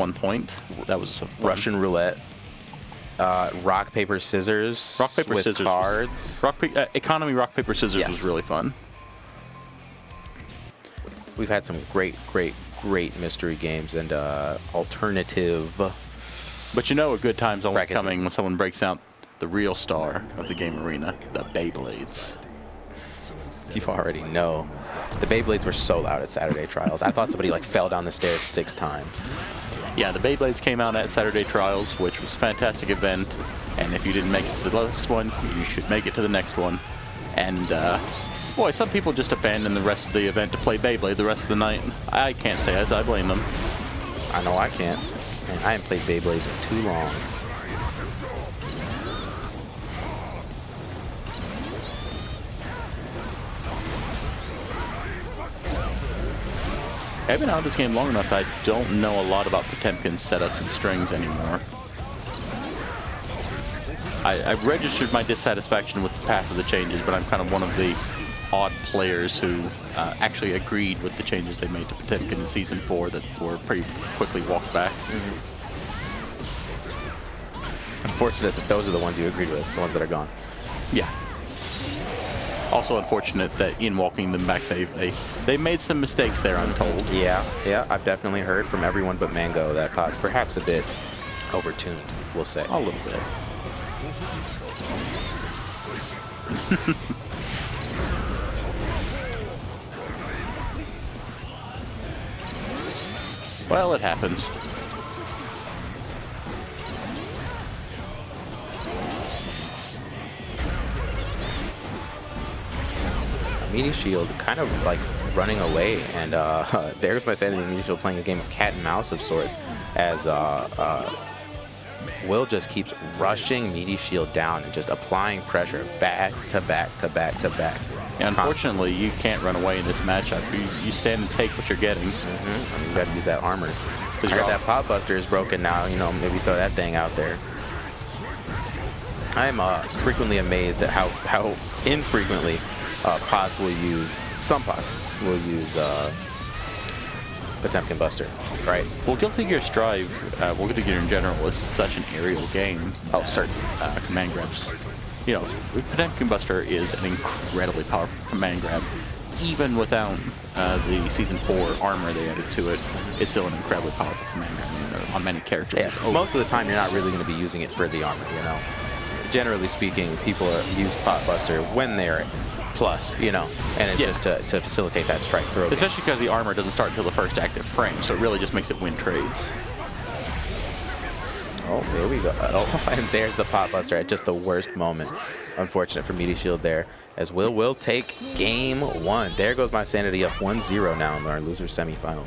one point. That was Russian roulette. Rock, paper, scissors. Rock, paper, with scissors. Cards. Economy rock, paper, scissors was really fun. We've had some great mystery games and alternative. But you know a good time's always coming when someone breaks out the real star of the game arena, the Beyblades. You already know. The Beyblades were so loud at Saturday Trials. I thought somebody like fell down the stairs 6 times. Yeah, the Beyblades came out at Saturday Trials, which was a fantastic event. And if you didn't make it to the last one, you should make it to the next one. And boy, some people just abandon the rest of the event to play Beyblade the rest of the night. I can't say as I blame them. I know I can't. And I haven't played Beyblades in too long. I've been out of this game long enough that I don't know a lot about Potemkin's setups and strings anymore. I've registered my dissatisfaction with the path of the changes, but I'm kind of one of the odd players who actually agreed with the changes they made to Potemkin in Season 4 that were pretty quickly walked back. Unfortunate that those are the ones you agreed with, the ones that are gone. Yeah. Also unfortunate that in walking them back, they made some mistakes there, I'm told. Yeah, I've definitely heard from everyone but Mango that pod's perhaps a bit overtuned, we'll say. A little bit. Well, it happens. MeatyShield kind of like running away, and there's my sanity. MeatyShield playing a game of cat and mouse of sorts, as Will just keeps rushing MeatyShield down and just applying pressure back to back to back to back. Yeah, unfortunately, you can't run away in this matchup. You stand and take what you're getting. I mean, you got to use that armor. I heard that Pop Buster is broken now. You know, maybe throw that thing out there. I'm frequently amazed at how infrequently pods will use, some pods will use Potemkin Buster, right? Well, Guilty Gear Strive, well, Guilty Gear in general is such an aerial game. Oh, certainly. Command grabs. You know, Potemkin Buster is an incredibly powerful command grab. Even without the Season 4 armor they added to it, it's still an incredibly powerful command grab on many characters. Yeah, most of the time you're not really going to be using it for the armor, you know. Generally speaking, people use Pot Buster when they're plus, you know, and it's just to facilitate that strike throw. Especially because the armor doesn't start until the first active frame, so it really just makes it win trades. Oh, there we go. Oh, and there's the Pot Buster at just the worst moment. Unfortunate for MeatyShield there, as will take game 1. There goes my sanity up 1-0 now in our loser semifinals.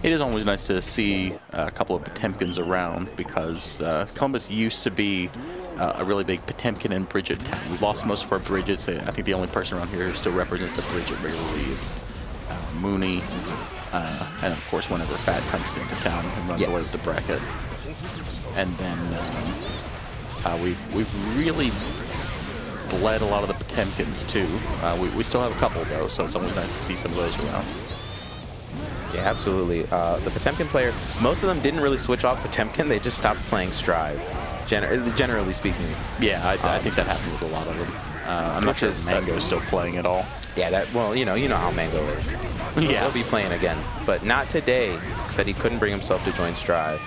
It is always nice to see a couple of Potemkins around, because Columbus used to be a really big Potemkin and Bridget town. We've lost most of our Bridgets. I think the only person around here who still represents the Bridget regularly is Mooney. And of course, whenever Fad comes into town and runs away with the bracket. And then we've really bled a lot of the Potemkins too. We still have a couple though, so it's always nice to see some of those around. Yeah, absolutely. The Potemkin players, most of them didn't really switch off Potemkin. They just stopped playing Strive, generally speaking. Yeah, I think that happened with a lot of them. I'm not sure if Mango's still playing at all. Yeah, well, you know how Mango is. Yeah. He'll be playing again, but not today. Said he couldn't bring himself to join Strive.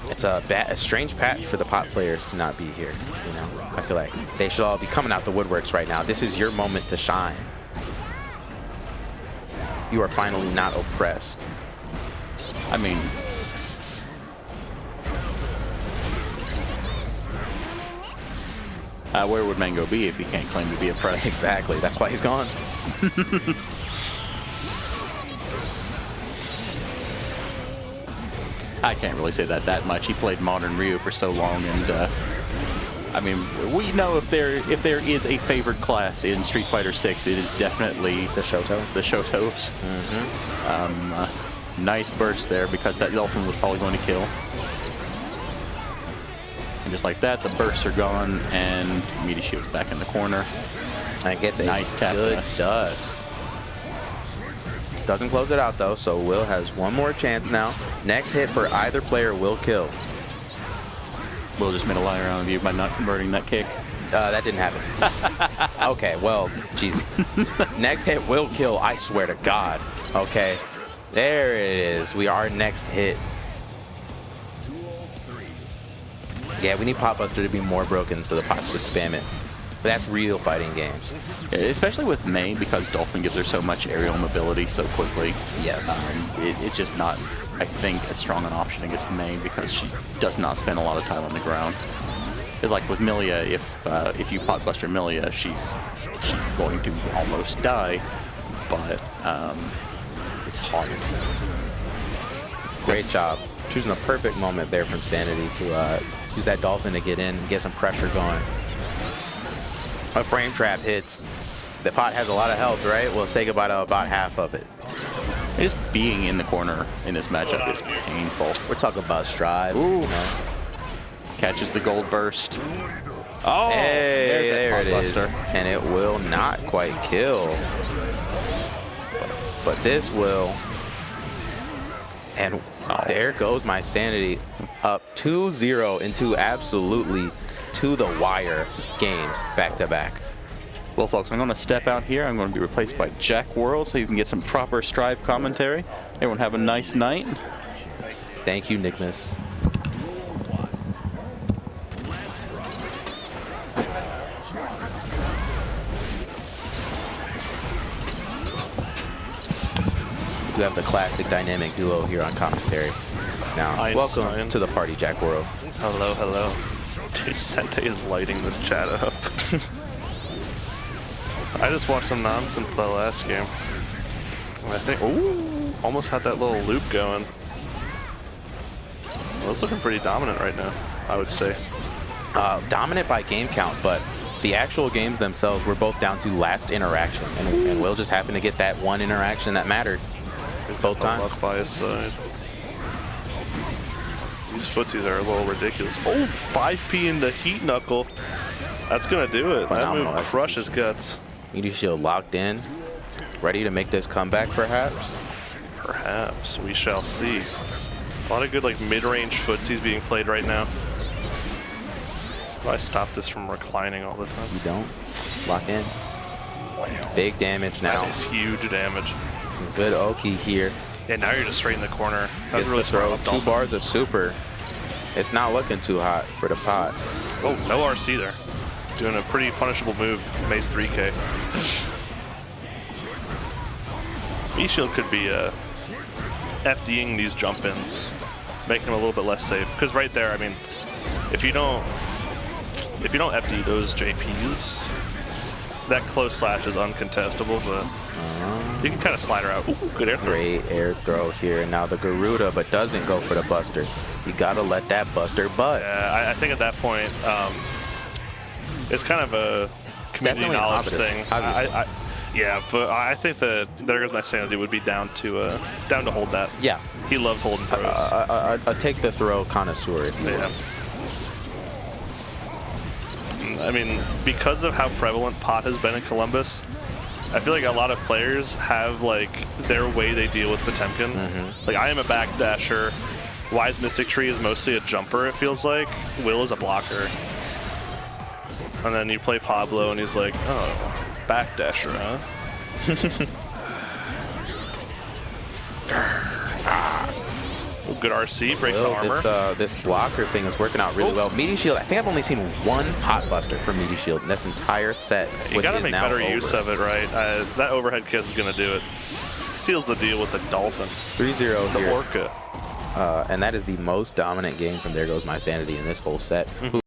It's a strange patch for the pot players to not be here. You know, I feel like they should all be coming out the woodworks right now. This is your moment to shine. You are finally not oppressed. I mean, where would Mango be if he can't claim to be oppressed? Exactly. That's why he's gone. I can't really say that much. He played Modern Ryu for so long, and I mean, we know if there is a favored class in Street Fighter 6, it is definitely the Shoto. The Shotos. Nice burst there, because that Dolphin was probably going to kill. And just like that, the bursts are gone, and MeatyShield's back in the corner. And gets a nice tap good dust. Doesn't close it out, though, so Will has one more chance now. Next hit for either player will kill. Will just made a liar out of you by not converting that kick. That didn't happen. Okay, well, jeez. Next hit will kill, I swear to God. Okay, there it is. We are next hit. Yeah, we need Pot Buster to be more broken so the pots just spam it. But that's real fighting games. Especially with May, because Dolphin gives her so much aerial mobility so quickly. Yes. It's just not, I think, as strong an option against May because she does not spend a lot of time on the ground. It's like with Milia, if you pot buster Milia, she's going to almost die, but it's hard. Great job. Choosing the perfect moment there from Sanity to use that Dolphin to get in and get some pressure going. A frame trap hits. The pot has a lot of health, right? We'll say goodbye to about half of it. Just being in the corner in this matchup is painful. We're talking about Strive. Ooh. You know. Catches the gold burst. Oh, hey, there it is. Buster. And it will not quite kill. But this will. And there goes my sanity, up 2-0 into absolutely to the wire games back to back. Well, folks, I'm going to step out here. I'm going to be replaced by Jack World so you can get some proper Strive commentary. Everyone have a nice night. Thank you, Nickmas. We have the classic dynamic duo here on commentary. Now, welcome to the party, Jack World. Hello, hello. Dude, Sente is lighting this chat up. I just watched some nonsense the last game. And I think, ooh, almost had that little loop going. Well, it's looking pretty dominant right now, I would say. Dominant by game count, but the actual games themselves were both down to last interaction. And Will just happened to get that one interaction that mattered. Both times. By his side. These footsies are a little ridiculous. Oh, 5P into Heat Knuckle. That's going to do it. Phenomenal. That move crushes guts. MeatyShield locked in. Ready to make this comeback, perhaps? Perhaps. We shall see. A lot of good like mid-range footsies being played right now. I stop this from reclining all the time. You don't. Lock in. Big damage now. That is huge damage. Good Oki here. Yeah, now you're just straight in the corner. That's Gets really the throw. smart. 2 bars of super. It's not looking too hot for the pot. Oh, no RC there. Doing a pretty punishable move. Maze 3K. MeatyShield could be FDing these jump-ins, making them a little bit less safe. Because right there, I mean, if you don't FD those JPs, that close slash is uncontestable, but you can kind of slide her out. Ooh, good air throw. Great air throw here. Now the Garuda, but doesn't go for the Buster. You gotta let that Buster bust. Yeah, I think at that point, it's kind of a community knowledge thing. Yeah, but I think that There Goes My Sanity would be down to hold that. Yeah. He loves holding throws. A take the throw connoisseur, if you will. Yeah. I mean, because of how prevalent pot has been in Columbus, I feel like a lot of players have like their way they deal with Potemkin. Like I am a backdasher. Wise Mystic Tree is mostly a jumper, it feels like. Will is a blocker. And then you play Pablo and he's like, oh, backdasher, huh? Good RC, breaks the armor. This blocker thing is working out really well. MeatyShield, I think I've only seen one pot buster from MeatyShield in this entire set. You gotta make better use of it, right? That overhead kiss is gonna do it. Seals the deal with the Dolphin. 3-0 here. The Orca. And that is the most dominant game from There Goes My Sanity in this whole set.